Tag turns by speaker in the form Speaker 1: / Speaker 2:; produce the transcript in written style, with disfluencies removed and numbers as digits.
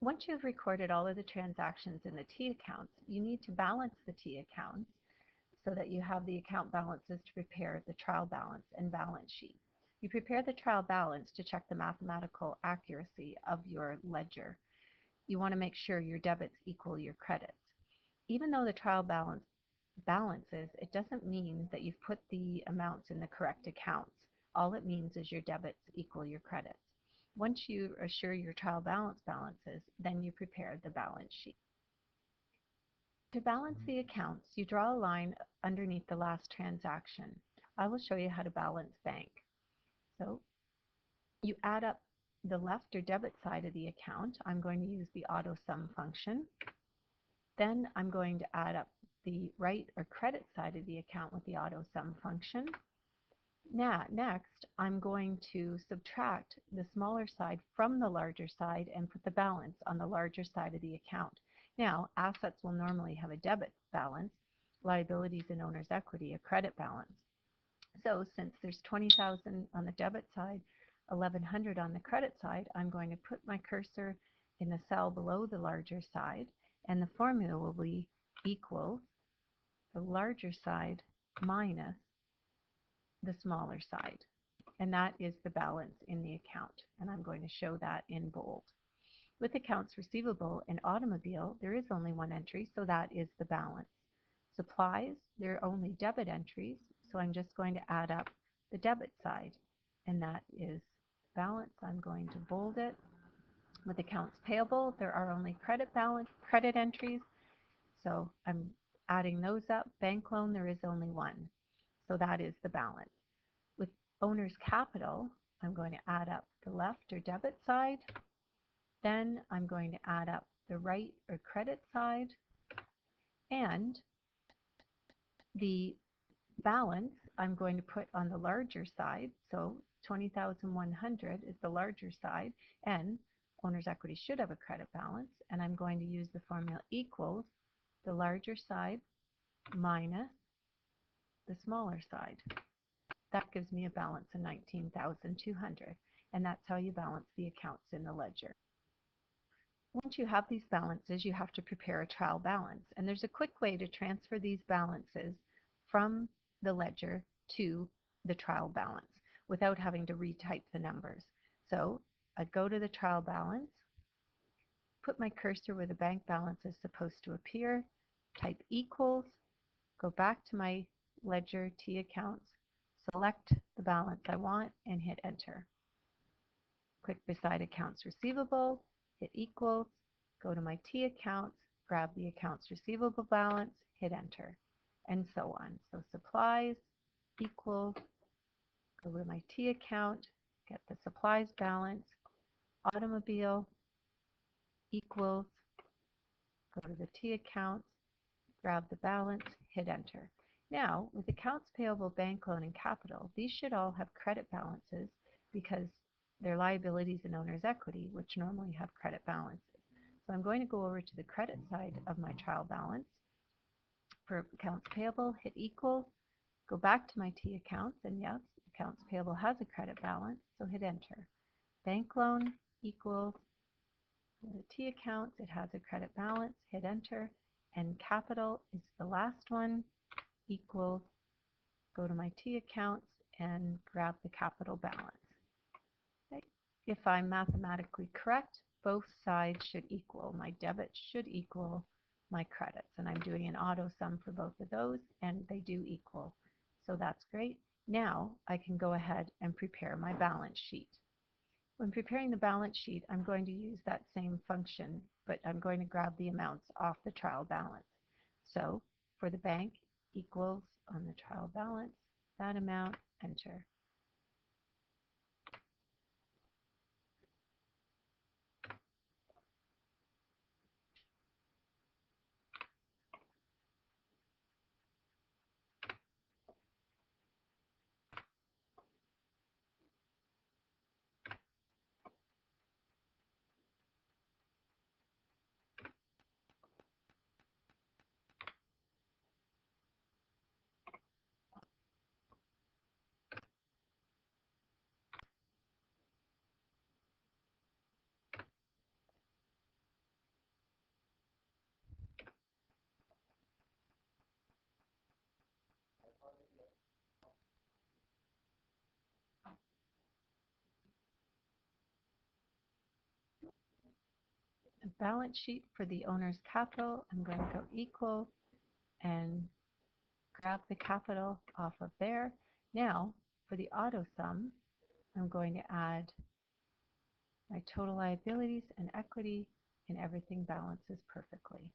Speaker 1: Once you've recorded all of the transactions in the T accounts, you need to balance the T accounts so that you have the account balances to prepare the trial balance and balance sheet. You prepare the trial balance to check the mathematical accuracy of your ledger. You want to make sure your debits equal your credits. Even though the trial balance balances, it doesn't mean that you've put the amounts in the correct accounts. All it means is your debits equal your credits. Once you assure your trial balance balances, then you prepare the balance sheet. To balance the accounts, you draw a line underneath the last transaction. I will show you how to balance bank. So you add up the left or debit side of the account. I'm going to use the auto sum function. Then I'm going to add up the right or credit side of the account with the auto sum function. Now, next, I'm going to subtract the smaller side from the larger side and put the balance on the larger side of the account. Now, assets will normally have a debit balance, liabilities and owner's equity a credit balance. So since there's 20,000 on the debit side, 1,100 on the credit side, I'm going to put my cursor in the cell below the larger side, and the formula will be equal the larger side minus the smaller side. And that is the balance in the account. And I'm going to show that in bold. With accounts receivable and automobile, there is only one entry, so that is the balance. Supplies, there are only debit entries, so I'm just going to add up the debit side, and that is balance. I'm going to bold it. With accounts payable, there are only credit entries, so I'm adding those up. Bank loan, there is only one, so that is the balance. With owner's capital, I'm going to add up the left or debit side. Then I'm going to add up the right or credit side, and the balance I'm going to put on the larger side. So 20,100 is the larger side, and owner's equity should have a credit balance, and I'm going to use the formula equals the larger side minus the smaller side. That gives me a balance of 19,200, and that's how you balance the accounts in the ledger. Once you have these balances, you have to prepare a trial balance, and there's a quick way to transfer these balances from the ledger to the trial balance without having to retype the numbers. So I'd go to the trial balance, put my cursor where the bank balance is supposed to appear, type equals, go back to my ledger T accounts, select the balance I want, and hit enter. Click beside accounts receivable, hit equals, go to my T accounts, grab the accounts receivable balance, hit enter, and so on. So supplies equals, go to my T account, get the supplies balance, automobile equals, go to the T accounts, grab the balance, hit enter. Now, with accounts payable, bank loan, and capital, these should all have credit balances because they're liabilities and owner's equity, which normally have credit balances. So I'm going to go over to the credit side of my trial balance. For accounts payable, hit equal, go back to my T accounts, and yes, accounts payable has a credit balance, so hit enter. Bank loan equals the T accounts, it has a credit balance, hit enter, and capital is the last one, equals, go to my T accounts and grab the capital balance. Okay. If I'm mathematically correct, both sides should equal. My debit should equal my credits, and I'm doing an auto sum for both of those, and they do equal. So that's great. Now I can go ahead and prepare my balance sheet. When preparing the balance sheet, I'm going to use that same function, but I'm going to grab the amounts off the trial balance. So for the bank, equals on the trial balance, that amount, enter. balance sheet for the owner's capital, I'm going to go equal and grab the capital off of there. Now, for the auto sum, I'm going to add my total liabilities and equity, and everything balances perfectly.